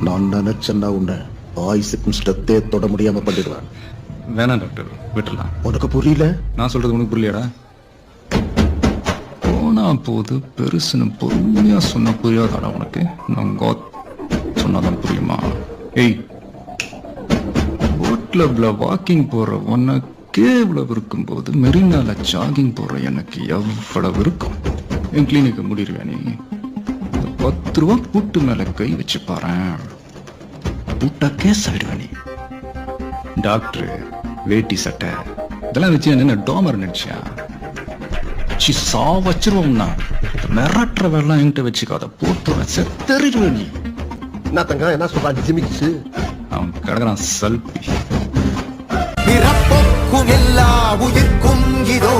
நான் நினைச்சேன்னா உன்னை ஆயுசுக்கும் ஸ்டெத்தே தொட முடியாம பண்ணிடுவேன். வேணாம் டாக்டர், விட்டுலாம். உனக்கு புரியல? நான் சொல்றது உனக்கு புரியலடா? போனா போது பெருசுன்னு பொறுமையா சொன்ன புரியாதாடா உனக்கு? நான் சொன்னாதான் புரியுமா? ஏய், போட் கிளப்ல வாக்கிங் போற உனக்கு எவ்வளவு இருக்கும் போது மெரினால ஜாகிங் போற எனக்கு எவ்வளவு இருக்கும்? என் கிளினிக்க முடிடுவேன் நீ? 10 ரூபா பூட்டு மேல கை வச்சு பாரு, பூட்டா கேஸ் ஆயிடுவேன் நீ. டாக்டர் வேட்டி சட்டை இதெல்லாம் வச்சு என்ன டோமர் நினைச்சியா? வச்சிருவோம்னா மிரட்டுற வேலை என்கிட்ட வச்சுக்காத, போட்டு செத்தறிடுவேன் நீ. என்ன தங்க என்ன சொல்றான் ஜிமிக்ஸ்? அவன் கிடக்குறான் சல்பி. பிறப்புக்கும் எல்லா உயிர்க்கும் இதோ